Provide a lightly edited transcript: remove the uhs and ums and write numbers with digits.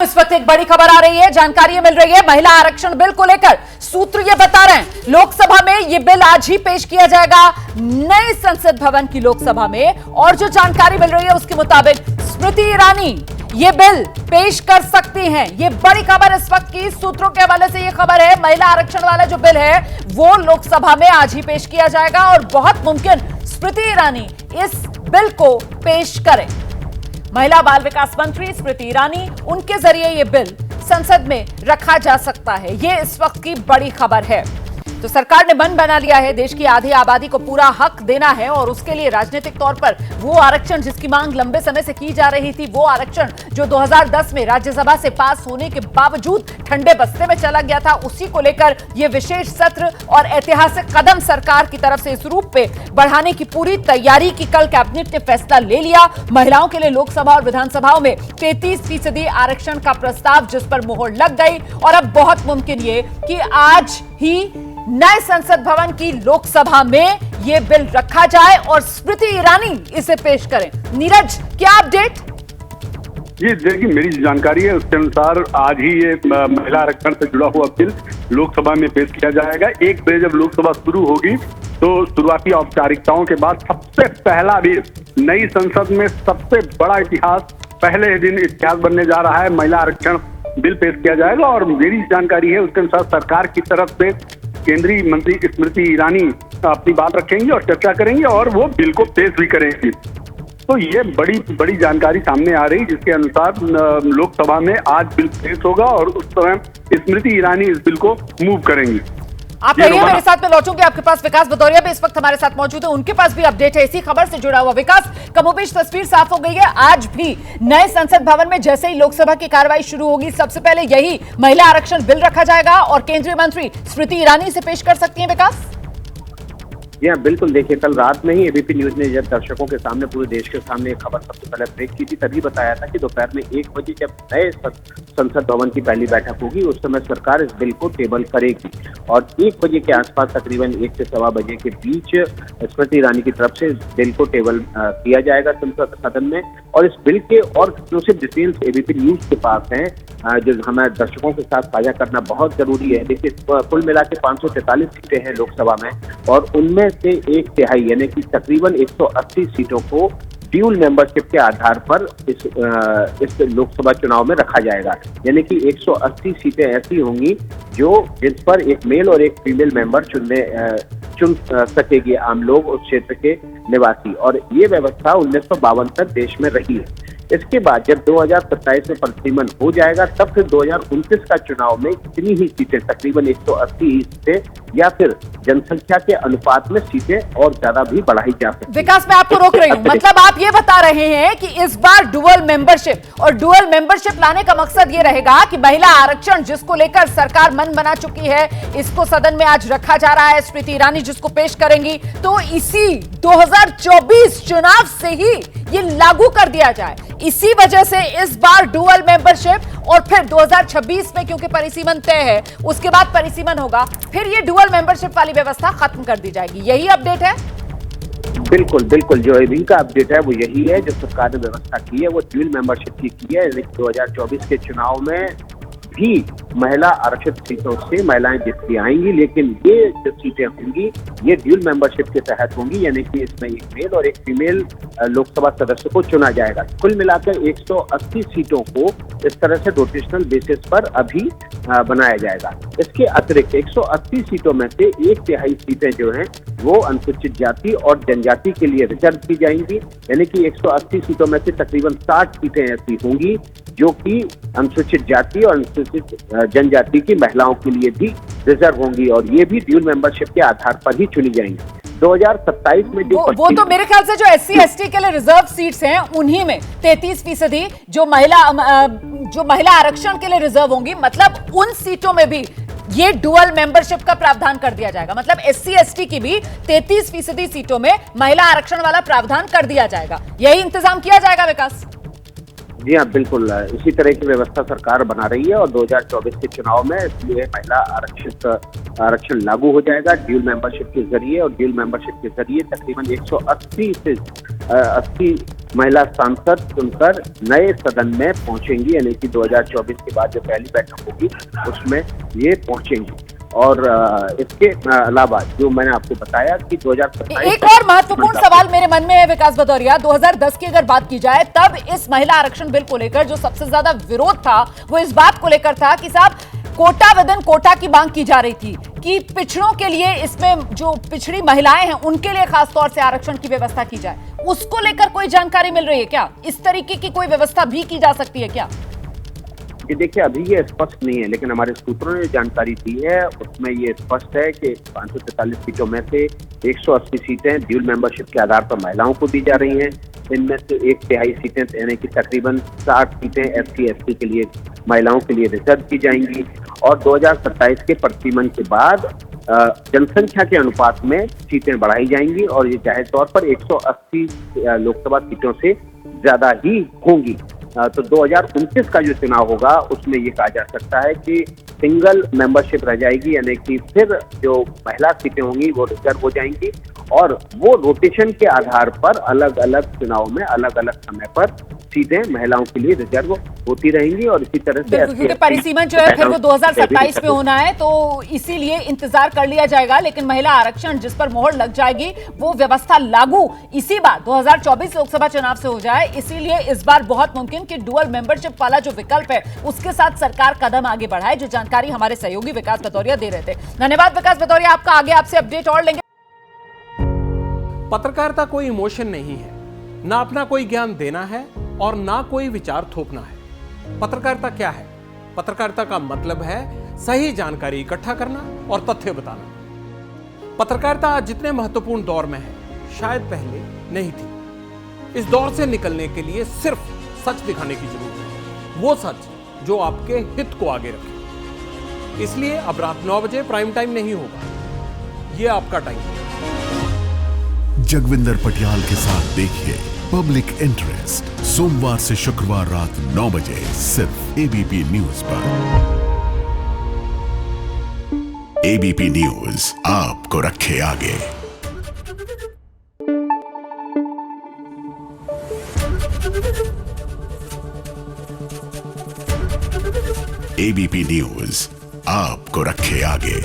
इस वक्त एक बड़ी खबर आ रही है, जानकारी मिल रही है महिला आरक्षण बिल को लेकर। सूत्र ये बता रहे हैं लोकसभा में ये बिल आज ही पेश किया जाएगा नए संसद भवन की लोकसभा में। और जो जानकारी मिल रही है उसके मुताबिक स्मृति ईरानी ये बिल पेश कर सकती हैं। ये बड़ी खबर इस वक्त की सूत्रों के हवाले से ये खबर है, महिला आरक्षण वाला जो बिल है वो लोकसभा में आज ही पेश किया जाएगा और बहुत मुमकिन स्मृति ईरानी इस बिल को पेश करें। महिला बाल विकास मंत्री स्मृति ईरानी, उनके जरिए यह बिल संसद में रखा जा सकता है। यह इस वक्त की बड़ी खबर है। तो सरकार ने मन बना लिया है, देश की आधी आबादी को पूरा हक देना है और उसके लिए राजनीतिक तौर पर वो आरक्षण जिसकी मांग लंबे समय से की जा रही थी, वो आरक्षण जो 2010 में राज्यसभा से पास होने के बावजूद ठंडे बस्ते में चला गया था, उसी को लेकर यह विशेष सत्र और ऐतिहासिक कदम सरकार की तरफ से इस रूप पे बढ़ाने की पूरी तैयारी की कल कैबिनेट ने फैसला ले लिया। महिलाओं के लिए लोकसभा और विधानसभाओं में 33% आरक्षण का प्रस्ताव जिस पर मोहर लग गई और अब बहुत मुमकिन ये कि आज ही नए संसद भवन की लोकसभा में यह बिल रखा जाए और स्मृति ईरानी इसे पेश करें। नीरज, क्या अपडेट? जी देखिए, मेरी जानकारी है उसके अनुसार आज ही ये महिला आरक्षण से जुड़ा हुआ बिल लोकसभा में पेश किया जाएगा। 1 बजे जब लोकसभा शुरू होगी तो शुरुआती औपचारिकताओं के बाद सबसे पहला बिल नई संसद में सबसे बड़ा इतिहास, पहले दिन इतिहास बनने जा रहा है, महिला आरक्षण बिल पेश किया जाएगा। और मेरी जानकारी है उसके अनुसार सरकार की तरफ से केंद्रीय मंत्री स्मृति ईरानी अपनी बात रखेंगी और चर्चा करेंगी और वो बिल को पेश भी करेंगी। तो ये बड़ी जानकारी सामने आ रही, जिसके अनुसार लोकसभा में आज बिल पेश होगा और उस समय स्मृति ईरानी इस बिल को मूव करेंगी। आप रहिए, मेरे साथ में लौटूंगी आपके पास। विकास भदौरिया भी इस वक्त हमारे साथ मौजूद है, उनके पास भी अपडेट है इसी खबर से जुड़ा हुआ। विकास, कमोबेश तस्वीर साफ हो गई है। आज भी नए संसद भवन में जैसे ही लोकसभा की कार्रवाई शुरू होगी, सबसे पहले यही महिला आरक्षण बिल रखा जाएगा और केंद्रीय मंत्री स्मृति ईरानी इसे पेश कर सकती है। विकास, जी हाँ, बिल्कुल। देखिए, कल रात में ही एबीपी न्यूज ने जब दर्शकों के सामने, पूरे देश के सामने एक खबर सबसे पहले ब्रेक की थी, तभी बताया था कि दोपहर में 1 बजे जब नए संसद भवन की पहली बैठक होगी उस समय सरकार इस बिल को टेबल करेगी और 1 बजे के आसपास तकरीबन 1 से सवा बजे के बीच स्मृति ईरानी की तरफ से इस बिल को टेबल किया जाएगा संसद सदन में। और इस बिल के और एक्सक्लूसिव डिटेल्स एबीपी न्यूज के पास हैं, जो हमारे दर्शकों के साथ साझा करना बहुत जरूरी है। देखिए, कुल मिला के 543 सीटें हैं लोकसभा में और उनमें से 1/3 यानी कि तकरीबन 180 सीटों को ड्यूल मेंबरशिप के आधार पर इस लोकसभा चुनाव में रखा जाएगा। यानी कि 180 सीटें ऐसी होंगी जिस पर एक मेल और एक फीमेल मेंबर चुन सकेंगे आम लोग, उस क्षेत्र के निवासी। और ये व्यवस्था 1952 तक देश में रही है। इसके बाद जब 2027 में परिसीमन हो जाएगा तब फिर 2029 का चुनाव में इतनी ही सीटें, तकरीबन 180 ही सीटें या फिर जनसंख्या के अनुपात में सीटें और ज्यादा भी बढ़ाई जा सकती है। विकास, मैं आपको रोक रही हूँ, मतलब आप ये बता रहे हैं कि इस बार डुअल मेंबरशिप, और डुअल मेंबरशिप लाने का मकसद ये रहेगा कि महिला आरक्षण जिसको लेकर सरकार मन बना चुकी है, इसको सदन में आज रखा जा रहा है, स्मृति ईरानी जिसको पेश करेंगी, तो इसी 2024 चुनाव से ही ये लागू कर दिया जाए। इसी वजह से इस बार डुअल मेंबरशिप और फिर 2026 में क्योंकि परिसीमन तय है, उसके बाद परिसीमन होगा, फिर ये डुअल मेंबरशिप वाली व्यवस्था खत्म कर दी जाएगी। यही अपडेट है? बिल्कुल बिल्कुल, जो अभी का अपडेट है वो यही है। जो सरकार ने व्यवस्था की है वो ड्यूल मेंबरशिप की है। 2024 के चुनाव में भी महिला आरक्षित सीटों से महिलाएं जीतती आएंगी, लेकिन ये जो सीटें होंगी ये ड्यूल मेंबरशिप के तहत होंगी, यानी कि इसमें एक मेल और एक फीमेल लोकसभा सदस्य को चुना जाएगा। कुल मिलाकर 180 सीटों को इस तरह से रोटेशनल बेसिस पर अभी बनाया जाएगा। इसके अतिरिक्त 180 सीटों में से 1/3 सीटें जो हैं वो अनुसूचित जाति और जनजाति के लिए रिजर्व की जाएंगी। यानी कि 180 सीटों में से तकरीबन 60 सीटें ऐसी होंगी जो कि अनुसूचित जाति और अनुसूचित जनजाति की महिलाओं के लिए भी रिजर्व होंगी और ये भी ड्यूल मेंबरशिप के आधार पर ही चुनी जाएंगी। 2027 में वो तो मेरे ख्याल से जो SC ST के लिए रिजर्व सीट्स हैं उन्हीं में 33% जो महिला आरक्षण के लिए रिजर्व होंगी, मतलब उन सीटों में भी ये डुअल मेंबरशिप का प्रावधान कर दिया जाएगा। मतलब SC ST की भी 33% सीटों में महिला आरक्षण वाला प्रावधान कर दिया जाएगा। यही इंतजाम किया जाएगा। विकास, जी हाँ, बिल्कुल इसी तरह की व्यवस्था सरकार बना रही है और 2024 के चुनाव में इसलिए महिला आरक्षण लागू हो जाएगा ड्यूल मेंबरशिप के जरिए। और ड्यूल मेंबरशिप के जरिए तकरीबन 180 से 80 महिला सांसद चुनकर नए सदन में पहुंचेंगी, यानी कि 2024 के बाद जो पहली बैठक होगी उसमें ये पहुंचेंगी। और इसके अलावा जो मैंने आपको बताया कि 2027 एक और महत्वपूर्ण सवाल मेरे मन में है विकास भदौरिया, 2010 की अगर बात की जाए तब इस महिला आरक्षण बिल को लेकर जो सबसे ज्यादा विरोध था वो इस बात को लेकर था कि साहब कोटा विदिन कोटा की मांग की जा रही थी कि पिछड़ों के लिए, इसमें जो पिछड़ी महिलाएं हैं उनके लिए खासतौर से आरक्षण की व्यवस्था की जाए। उसको लेकर कोई जानकारी मिल रही है क्या? इस तरीके की कोई व्यवस्था भी की जा सकती है क्या? ये देखिए, अभी ये स्पष्ट नहीं है, लेकिन हमारे सूत्रों ने जानकारी दी है उसमें ये स्पष्ट है कि 543 सीटों में से 180 सीटें ड्यूल मेंबरशिप के आधार पर महिलाओं को दी जा रही हैं। इनमें से 1/3 सीटें, यानी कि तकरीबन 60 सीटें SC/ST के लिए, महिलाओं के लिए रिजर्व की जाएंगी। और 2027 के प्रतिमन के बाद जनसंख्या के अनुपात में सीटें बढ़ाई जाएंगी और ये जाहिर तौर पर 180 लोकसभा सीटों से ज्यादा ही होंगी। तो 2029 का जो चुनाव होगा उसमें ये कहा जा सकता है कि सिंगल मेंबरशिप रह जाएगी, यानी कि फिर जो महिला सीटें होंगी वो रिजर्व हो जाएंगी और वो रोटेशन के आधार पर अलग अलग चुनाव में अलग अलग समय पर सीटें महिलाओं के लिए रिजर्व होती रहेंगी। और इसी तरह से क्योंकि परिसीमन जो है फिर वो 2027 में होना है, तो इसीलिए इंतजार कर लिया जाएगा। लेकिन महिला आरक्षण जिस पर मोहर लग जाएगी वो व्यवस्था लागू इसी बार 2024 लोकसभा चुनाव से हो जाए, इसीलिए इस बार बहुत मुमकिन कि डुअल मेंबरशिप वाला जो विकल्प है उसके साथ सरकार कदम आगे बढ़ाए। जो जानकारी हमारे सहयोगी विकास भदौरिया दे रहे थे। धन्यवाद विकास भदौरिया, आपका आगे आपसे अपडेट और लेंगे। पत्रकारिता कोई इमोशन नहीं है, ना अपना कोई ज्ञान देना है और ना कोई विचार थोपना है। पत्रकारिता क्या है? पत्रकारिता का मतलब है सही जानकारी इकट्ठा करना और तथ्य बताना। पत्रकारिता आज जितने महत्वपूर्ण दौर में है शायद पहले नहीं थी। इस दौर से निकलने के लिए सिर्फ सच दिखाने की जरूरत है, वो सच जो आपके हित को आगे रखे। इसलिए अब रात 9 बजे प्राइम टाइम नहीं होगा, ये आपका टाइम है। जगविंदर पटियाल के साथ देखिए पब्लिक इंटरेस्ट सोमवार से शुक्रवार रात 9 बजे सिर्फ एबीपी न्यूज पर। एबीपी न्यूज आपको रखे आगे। एबीपी न्यूज आपको रखे आगे।